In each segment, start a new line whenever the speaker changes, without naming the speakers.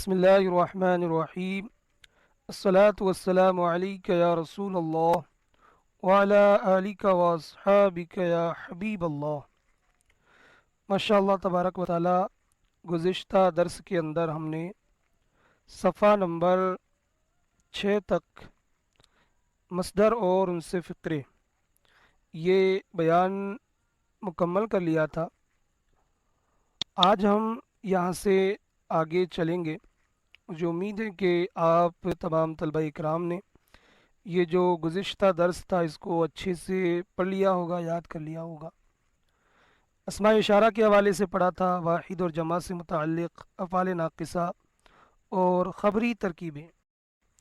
बिस्मिल्लाहिर्रहमानिर्रहीम। अस्सलातु वस्सलामु अलैका या रसूल अल्लाह व अला आलिका व अस्हाबिका या हबीब अल्लाह। माशाअल्लाह तबारक व तआला, गुज़िश्ता दर्स के अंदर हमने सफ़ा नंबर 6 तक मसदर और उनसे फ़िक्रे ये बयान मुकम्मल कर लिया था। आज हम यहाँ से आगे चलेंगे। मुझे उम्मीद है कि आप तमाम तलबा इकराम ने ये जो गुज़िश्ता दर्स था इसको अच्छे से पढ़ लिया होगा, याद कर लिया होगा। अस्मा इशारा के हवाले से पढ़ा था, वाहिद और जमा से मुतअल्लिक़ अफ़ाल नाक़िसा और ख़बरी तरकीबें,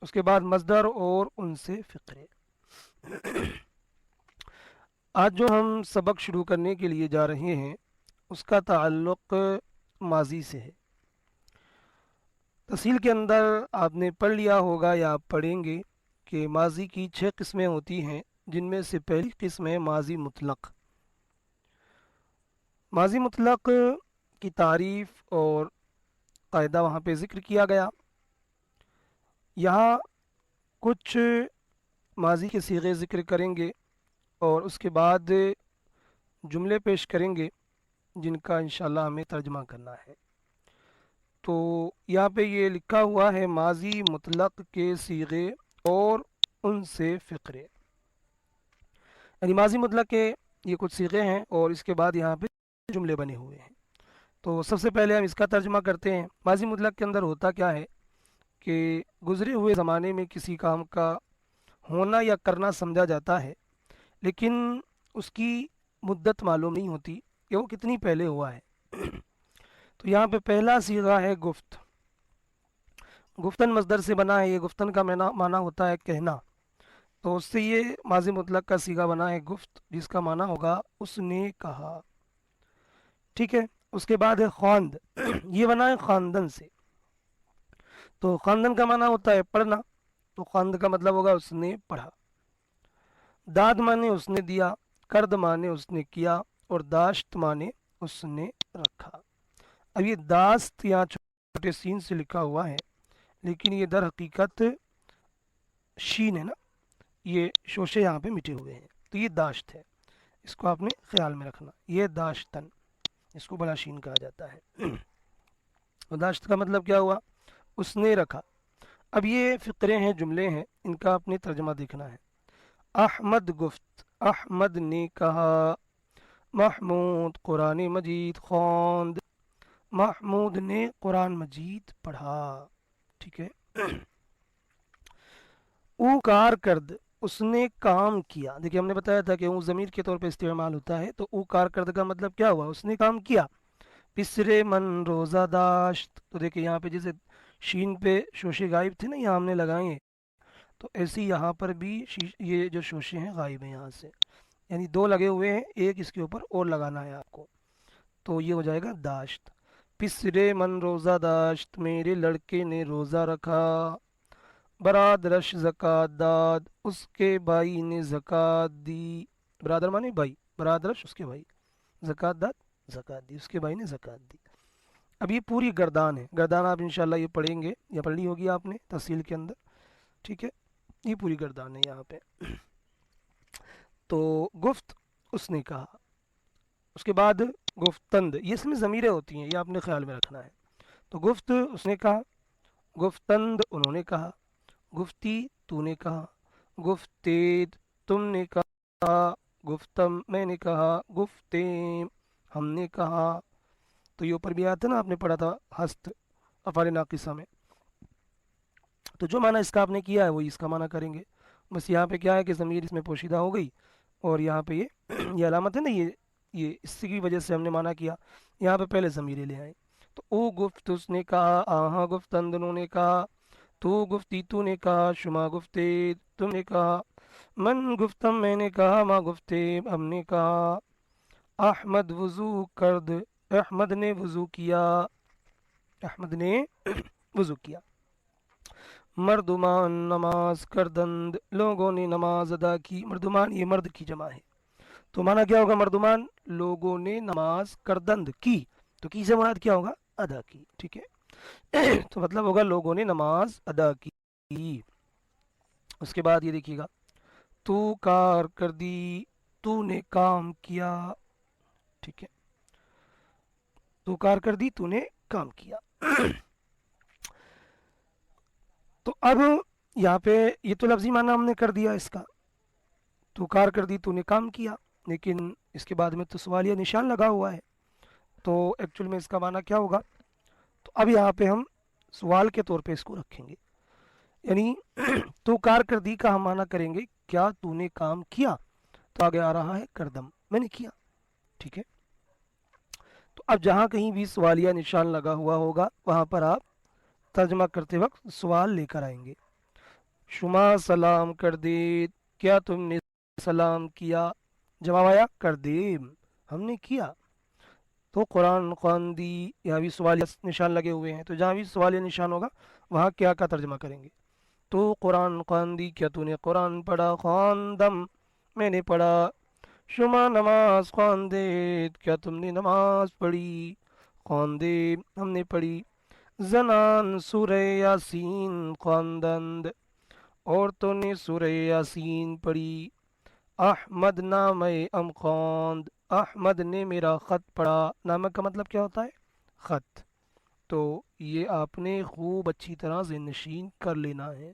उसके बाद मसदर और उनसे फ़िक्रे। आज जो हम सबक शुरू करने के लिए जा रहे हैं उसका ताल्लुक़ माजी से है। तफसील के अंदर आपने पढ़ लिया होगा या आप पढ़ेंगे कि माजी की 6 किस्में होती हैं, जिनमें से पहली किस्म है माजी मुतलक। माजी मुतलक की तारीफ़ और कायदा वहाँ पे ज़िक्र किया गया। यहाँ कुछ माजी के सीगे ज़िक्र करेंगे और उसके बाद जुमले पेश करेंगे जिनका इंशाअल्लाह हमें तर्जमा करना है। तो यहाँ पे ये लिखा हुआ है माजी मुतलक के सीगे और उनसे फ़िक्रे, यानी माजी मुतलक के ये कुछ सीगे हैं और इसके बाद यहाँ पे जुमले बने हुए हैं। तो सबसे पहले हम इसका तर्जमा करते हैं। माजी मुतलक के अंदर होता क्या है कि गुज़रे हुए ज़माने में किसी काम का होना या करना समझा जाता है, लेकिन उसकी मुद्दत मालूम नहीं होती कि वो कितनी पहले हुआ है। तो यहाँ पे पहला सीगा है गुफ्त। गुफ्तन मसदर से बना है। ये गुफ्तन का माना होता है कहना, तो उससे ये माजी मुतलक का सीगा बना है गुफ्त, जिसका माना होगा उसने कहा। ठीक है। उसके बाद है ख्वांद। ये बना है खानदन से, तो खानदन का माना होता है पढ़ना, तो ख्वांद का मतलब होगा उसने पढ़ा। दाद माने उसने दिया, कर्द माने उसने किया और दाश्त माने उसने रखा। अब ये दास्त यहाँ छोटे सीन से लिखा हुआ है, लेकिन ये दर हकीकत शीन है ना, ये शोशे यहाँ पे मिटे हुए हैं, तो ये दाश्त है। इसको आपने ख्याल में रखना। ये दाश्तन, इसको बड़ा शीन कहा जाता है। और दाश्त का मतलब क्या हुआ? उसने रखा। अब ये फ़िक्रे हैं, जुमले हैं, इनका आपने तर्जमा देखना है। अहमद गुफ्त, अहमद ने कहा। महमूद कुरान मजीद ख्वांद, महमूद ने कुरान मजीद पढ़ा। ठीक है। ऊ कारकर्द, उसने काम किया। देखिए हमने बताया था कि ऊ ज़मीर के तौर पे इस्तेमाल होता है, तो ऊ कारकर्द का मतलब क्या हुआ? उसने काम किया। पिसरे मन रोज़ा दाश्त, तो देखिए यहाँ पे जैसे शीन पे शोशे गायब थे ना, यहाँ हमने लगाए हैं, तो ऐसे ही यहाँ पर भी ये जो शोशे हैं गायब हैं यहाँ से, यानी दो लगे हुए हैं, एक इसके ऊपर और लगाना है आपको, तो ये हो जाएगा दाश्त। पिसरे मन रोज़ा दाश्त, मेरे लड़के ने रोज़ा रखा। बरादरश ज़कात दाद, उसके भाई ने ज़कात दी। बरादर माने भाई, बरादरश उसके भाई, ज़कात दाद ज़कात दी, उसके भाई ने ज़कात दी। अब ये पूरी गर्दान है। गर्दान आप इंशाल्लाह ये पढ़ेंगे या पढ़नी होगी आपने तफसील के अंदर। ठीक है, ये पूरी गर्दान है यहाँ पे। तो गुफ्त, उसने कहा। उसके बाद गुफ्तंद, ये इसमें ज़मीरें होती हैं, ये आपने ख्याल में रखना है। तो गुफ्त उसने कहा, गुफ्तंद उन्होंने कहा, गुफ्ती तूने कहा, गुफ्तेद तुमने कहा, गुफ्तम मैंने कहा, गुफ्तेम हमने कहा। तो ये ऊपर भी आता ना, आपने पढ़ा था हस्त अफ़ाल नाक़िसा में। तो जो माना इसका आपने किया है वही इसका माना करेंगे। बस यहाँ पे क्या है कि ज़मीर इसमें पोशीदा हो गई और यहाँ पे ये अलामत है ना, ये इसी की वजह से हमने माना किया। यहाँ पे पहले ज़मीरें ले आए। तो ओ गुफ्त उसने कहा, आहा गुफ्तंद उन्होंने कहा, तू गुफ्ती तूने कहा, शुमा गुफ्ते तुमने कहा, मन गुफ्तम मैंने कहा, माँ गुफ्ते हमने कहा। अहमद वज़ू कर्द, अहमद ने वज़ू किया, अहमद ने वज़ू किया। मर्दुमान नमाज करदंद, लोगों ने नमाज अदा की। मर्दुमान ये मर्द की जमा है, तो माना क्या होगा? मर्दुमान लोगों ने नमाज करदंद की, तो की से मुराद क्या होगा? अदा की। ठीक है। तो मतलब होगा लोगों ने नमाज अदा की। उसके बाद ये देखिएगा, तू कार कर दी, तूने काम किया। ठीक है, तू कार कर दी, तूने काम किया। तो अब यहाँ पे ये तो लफ्जी माना हमने कर दिया इसका, तू कार कर दी, तूने काम किया। लेकिन इसके बाद में तो सवालिया निशान लगा हुआ है, तो एक्चुअल में इसका माना क्या होगा? तो अब यहाँ पे हम सवाल के तौर पे इसको रखेंगे, यानी तू कार कर दी का हम माना करेंगे क्या तूने काम किया। तो आगे आ रहा है करदम, मैंने किया। ठीक है, तो अब जहाँ कहीं भी सवालिया निशान लगा हुआ होगा वहाँ पर आप तर्जमा करते वक्त सवाल लेकर आएंगे। शुमा सलाम कर दे, क्या तुमने सलाम किया? जवाब आया कर दे, हमने किया। तो कुरान ख़ुरान दी, यहाँ भी सवालिया निशान लगे हुए हैं, तो जहाँ भी सवालिया निशान होगा वहाँ क्या का तर्जमा करेंगे। तो कुरान ख़ुरान दी, क्या तूने कुरान पढ़ा? ख़्वानदम, मैंने पढ़ा। शुमा नमाज ख़्वान दे, क्या तुमने नमाज पढ़ी? ख़्वान दे, हमने पढ़ी। जनान सूरह यासीन ख़्वानदंद, औरतों ने सूरह यासीन पढ़ी। अहमद नाम अम ख़्वान्द, अहमद ने मेरा ख़त पढ़ा। नाम का मतलब क्या होता है? ख़त। तो ये आपने खूब अच्छी तरह से नशीन कर लेना है।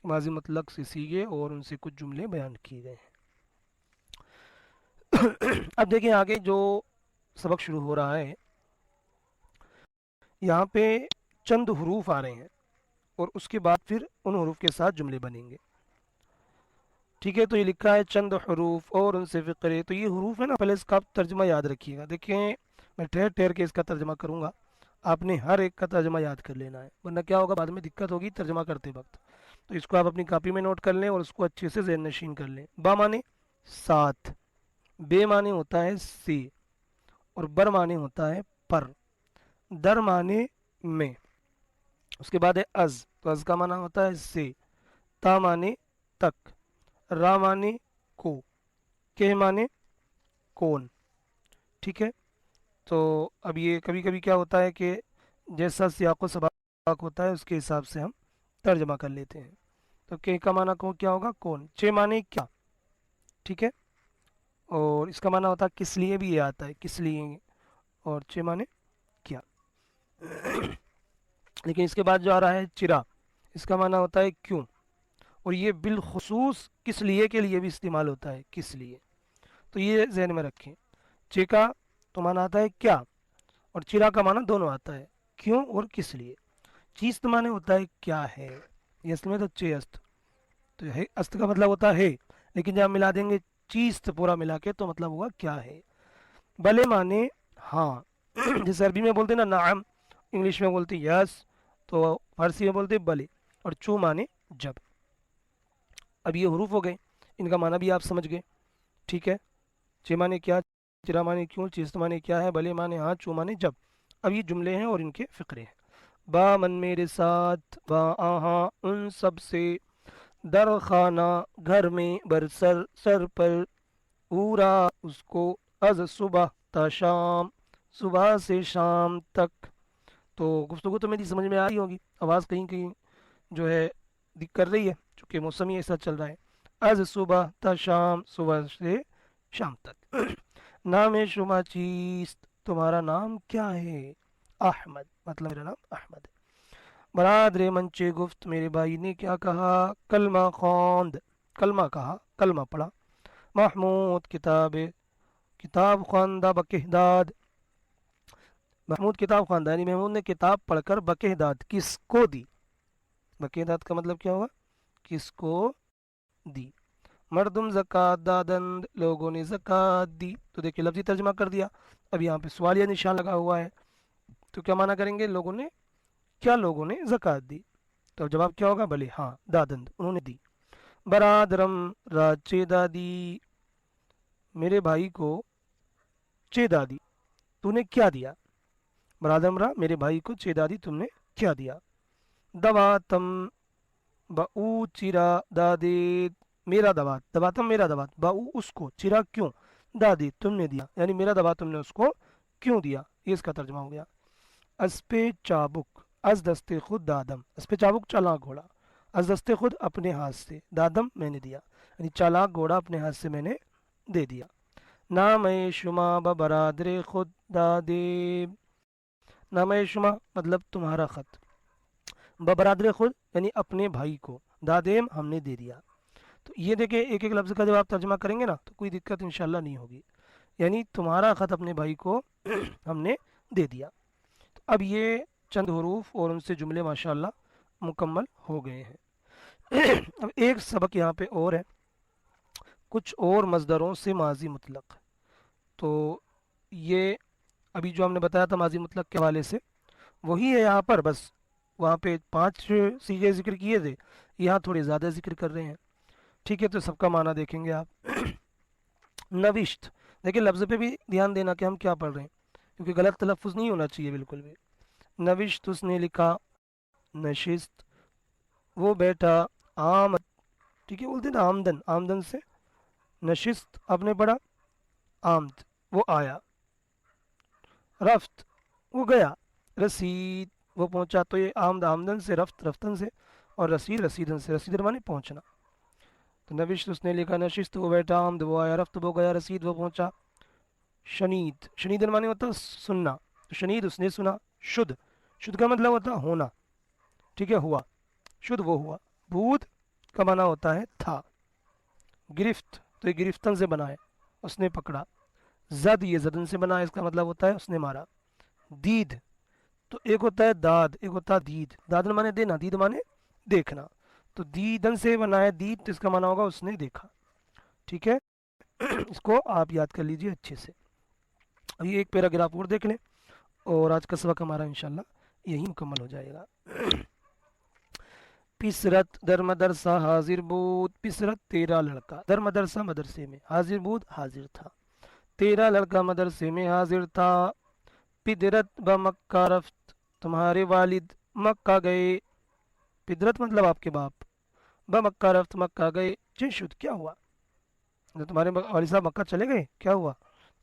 माजी मतलब से सीखे और उनसे कुछ जुमले बयान किए गए हैं। अब देखें आगे जो सबक शुरू हो रहा है, यहाँ पे चंद हरूफ आ रहे हैं और उसके बाद फिर उन हरूफ के साथ जुमले बनेंगे। ठीक है, तो ये लिखा है चंद हरूफ और उनसे फ़िक्रे। तो ये हरूफ है ना, पहले इसका आप तर्जमा याद रखिएगा। देखें, मैं ठहर ठहर के इसका तर्जमा करूँगा, आपने हर एक का तर्जमा याद कर लेना है, वरना क्या होगा बाद में दिक्कत होगी तर्जमा करते वक्त। तो इसको आप अपनी कॉपी में नोट कर लें और उसको अच्छे से ज़हन नशीन कर लें। बा माने साथ, बे माने होता है से, और बर माने होता है पर, दर माने में। उसके बाद है अज, तो अज का माना होता है से, ता माने तक, रा माने को, के माने कौन। ठीक है, तो अब ये कभी कभी क्या होता है कि जैसा सियाक़ो सबाक होता है उसके हिसाब से हम तर्जमा कर लेते हैं। तो के का माना को क्या होगा? कौन। चे माने क्या। ठीक है, और इसका माना होता है किस लिए, भी ये आता है किस लिए, और चे माने क्या। लेकिन इसके बाद जो आ रहा है चिरा, इसका माना होता है क्यों, और ये बिलखुसूस किस लिए के लिए भी इस्तेमाल होता है, किस लिए। तो ये जहन में रखें। चे का तो माना आता है क्या, और चिरा का माना दोनों आता है, क्यों और किस लिए। चीस्त माने होता है क्या है, ये असल में तो चे अस्त, तो है अस्त का मतलब होता है, लेकिन जब हम मिला देंगे चीस्त पूरा मिला के तो मतलब हुआ क्या है। भले माने हाँ, जैसे अरबी में बोलते ना नाम, इंग्लिश में बोलते यस, तो फारसी में बोलते भले। और चू माने जब। अब ये हरूफ हो गए, इनका माना भी आप समझ गए। ठीक है, चे माने क्या, चिरा माने क्यों, चीस्त माने क्या है, भले माने हाँ, चू माने जब। अब ये जुमले हैं और इनके फ़िक्रे हैं। बा मन मेरे साथ, बा आहा उन सब से, दर खाना घर में, बरसर सर पर, पूरा उसको, अज सुबह ता शाम, सुबह से शाम तक। तो गुफ्तगू तो मेरी समझ में आ रही होगी, आवाज़ कहीं कहीं जो है दिक कर रही है चूँकि मौसम ही ऐसा चल रहा है। अज सुबह ता शाम, सुबह से शाम तक। नाम शुमा चीज, तुम्हारा नाम क्या है? अहमद, मतलब मेरा नाम अहमद है। बरादरे मंचे गुफ्त, मेरे भाई ने क्या कहा? कलमा ख्वांद, कलमा कहा, कलमा पढ़ा। महमूद किताब, किताब ख्वानदा बकेहदाद, महमूद किताब ख्वानदा यानी महमूद ने किताब पढ़कर बकेहदाद किसको दी। बकेहदाद का मतलब क्या होगा? किसको दी। मर्दुम ज़कात दादंद, लोगों ने ज़कात दी। तो देखिए लफ्ज़ी तर्जमा कर दिया। अब यहाँ पे सवालिया निशान लगा हुआ है, तो क्या माना करेंगे? लोगों ने, क्या लोगों ने ज़कात दी। तो जवाब क्या होगा? भले हाँ, दादंद उन्होंने दी। बरादरम राचे दादी, मेरे भाई को चे दादी, तूने क्या दिया? बरादरम रा, मेरे भाई को चे दादी, तुमने क्या दिया? दवातम बऊ चिरा दादे, मेरा दबात, दबातम मेरा दबात, बाऊ उसको, चिरा क्यों, दादी तुमने दिया, यानी मेरा दबात तुमने उसको क्यों दिया। ये इसका तर्जमा हो गया। अस्पे चाबुक, از دست خود دادم، اس پہ چابک چالاک گھوڑا، از دست خود اپنے ہاتھ سے، دادم میں نے دیا، یعنی چالاک گھوڑا اپنے ہاتھ سے میں نے دے دیا۔ نام شما برادر خود دادے، نام شما مطلب تمہارا خط، برادر خود یعنی اپنے بھائی کو، دادیم ہم نے دے دیا۔ تو یہ دیکھیں ایک ایک لفظ کا جب آپ ترجمہ کریں گے نا تو کوئی دقت انشاءاللہ نہیں ہوگی، یعنی تمہارا خط اپنے بھائی کو ہم نے دے دیا۔ تو اب یہ چند حروف اور ان سے جملے ماشاءاللہ مکمل ہو گئے ہیں۔ اب ایک سبق یہاں پہ اور ہے، کچھ اور مصدروں سے ماضی مطلق، تو یہ ابھی جو ہم نے بتایا تھا ماضی مطلق کے حوالے سے وہی ہے یہاں پر، بس وہاں پہ 5 صیغے ذکر کیے تھے، یہاں تھوڑے زیادہ ذکر کر رہے ہیں۔ ٹھیک ہے، تو سب کا معنی دیکھیں گے آپ۔ نوشت، دیکھیں لفظ پہ بھی دھیان دینا کہ ہم کیا پڑھ رہے ہیں، کیونکہ غلط تلفظ نہیں ہونا چاہیے بالکل بھی۔ نوشت اس نے لکھا، نشست وہ بیٹھا، آمد ٹھیک ہے بولتے ہیں نا آمدن، آمدن سے نشست آپ نے پڑھا، آمد وہ آیا، رفت وہ گیا، رسید وہ پہنچا، تو یہ آمد آمدن سے، رفت رفتن سے، اور رسید رسیدن سے، رسیدن مانے پہنچنا۔ تو نوشت اس نے لکھا، نشست وہ بیٹھا، آمد وہ آیا، رفت وہ گیا، رسید وہ پہنچا۔ شنید، شنیدن مانے ہوتا سننا، تو شنید اس نے سنا۔ شد، شد کا مطلب ہوتا ہونا، ٹھیک ہے ہوا، شد وہ ہوا۔ بود کا معنی ہوتا ہے تھا۔ گرفت تو یہ گرفتن سے بنا ہے، اس نے پکڑا۔ زد یہ زدن سے بنا ہے، اس کا مطلب ہوتا ہے اس نے مارا۔ دید تو ایک ہوتا ہے داد، ایک ہوتا ہے دید، دادن مانے دینا، دید مانے دیکھنا، تو دیدن سے بنا ہے دید، تو اس کا معنی ہوگا اس نے دیکھا۔ ٹھیک ہے، اس کو آپ یاد کر لیجئے اچھے سے۔ اب یہ ایک پیراگراف اور دیکھ لیں اور آج کا سبق ہمارا انشاءاللہ یہی مکمل ہو جائے گا۔ پسرت در مدرسہ حاضر بود، پسرت تیرا لڑکا، در مدرسہ مدرسے میں، حاضر بود حاضر تھا، تیرا لڑکا مدرسے میں حاضر تھا۔ پدرت بمکہ رفت، تمہارے والد مکہ گئے، پدرت مطلب آپ کے باپ، بمکہ رفت مکہ گئے، چین شد کیا ہوا، تمہارے والد صاحب مکہ چلے گئے کیا ہوا،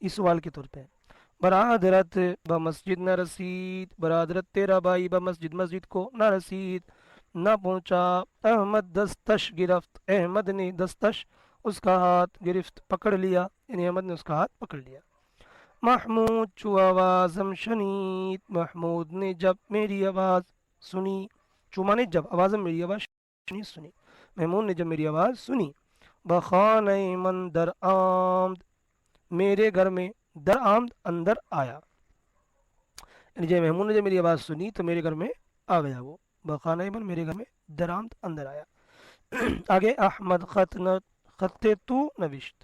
اس سوال کے طور پہ۔ برادرت بمسجد نہ رسید، برادرت تیرا بھائی بمسجد مسجد کو نہ رسید نہ پہنچا۔ احمد دستش گرفت، احمد نے دستش اس کا ہاتھ، گرفت پکڑ لیا، یعنی احمد نے اس کا ہاتھ پکڑ لیا۔ محمود چو آوازم شنید، محمود نے جب میری آواز سنی، چو مانے جب، آوازم میری آواز شنید سنی، محمود نے جب میری آواز سنی۔ بخانہ من در آمد، میرے گھر میں، در آمد اندر آیا، یعنی جب محمود نے جب میری آواز سنی تو میرے گھر میں آ گیا وہ، بخانہ من میرے گھر میں، در آمد اندر آیا۔ آگے احمد خط تو نوشت،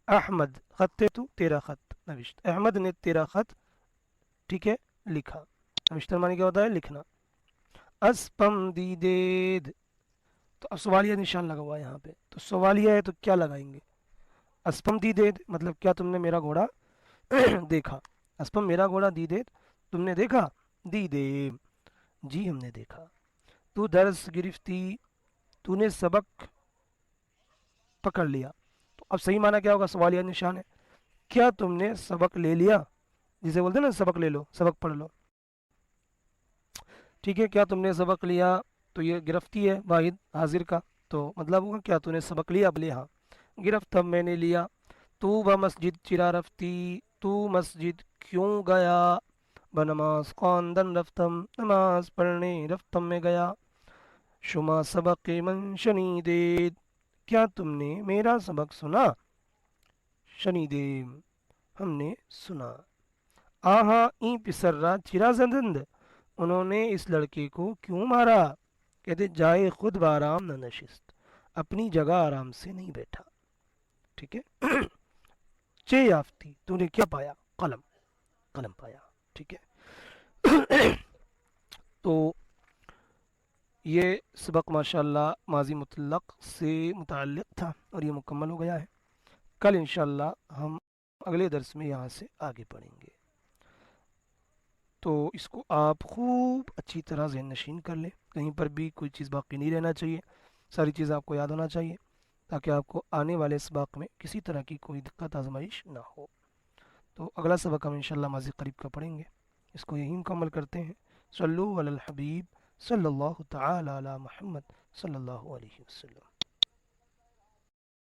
احمد خط تو تیرا خط نوشت، احمد نے تیرا خط ٹھیک ہے لکھا، نوشتن معنی کیا ہوتا ہے لکھنا۔ اسپم دیدید، تو اب سوالیہ نشان لگا ہوا ہے یہاں پہ، تو سوالیہ ہے تو کیا لگائیں گے، اسپم دیدید مطلب کیا تم نے میرا گھوڑا دیکھا، اسپم میرا گھوڑا، دیدید تم نے دیکھا، دیدے جی ہم نے دیکھا۔ تو درس گرفتی، تو نے سبق پکڑ لیا، تو اب صحیح معنی کیا ہوگا، سوالیہ نشان ہے، کیا تم نے سبق لے لیا، جسے بولتے ہیں نا سبق لے لو، سبق پڑھ لو، ٹھیک ہے، کیا تم نے سبق لیا، تو یہ گرفتی ہے واحد حاضر کا، تو مطلب ہوگا کیا تو نے سبق لیا، اب لے ہاں، گرفت اب میں نے لیا۔ تو بمسجد چرا رفتی، تو مسجد کیوں گیا، بنماز خواندن رفتم، نماز پڑھنے رفتم میں گیا۔ شما سبق من شنیدید، کیا تم نے میرا سبق سنا، شنیدیم ہم نے سنا۔ آہا این پسر را چرا زدند، انہوں نے اس لڑکے کو کیوں مارا، کہتے جائے خود بآرام نہ نشست، اپنی جگہ آرام سے نہیں بیٹھا، ٹھیک ہے۔ چے یافتی، تو نے کیا پایا، قلم، قلم پایا، ٹھیک ہے۔ تو یہ سبق ماشاءاللہ ماضی مطلق سے متعلق تھا اور یہ مکمل ہو گیا ہے۔ کل انشاءاللہ ہم اگلے درس میں یہاں سے آگے پڑھیں گے، تو اس کو آپ خوب اچھی طرح ذہن نشین کر لیں، کہیں پر بھی کوئی چیز باقی نہیں رہنا چاہیے، ساری چیز آپ کو یاد ہونا چاہیے تاکہ آپ کو آنے والے سبق میں کسی طرح کی کوئی دقت آزمائش نہ ہو۔ تو اگلا سبق ہم انشاءاللہ ماضی قریب کا پڑھیں گے، اس کو یہیں مکمل کرتے ہیں۔ صلو علی الحبیب صلی اللہ تعالی علی محمد صلی اللہ علیہ وسلم.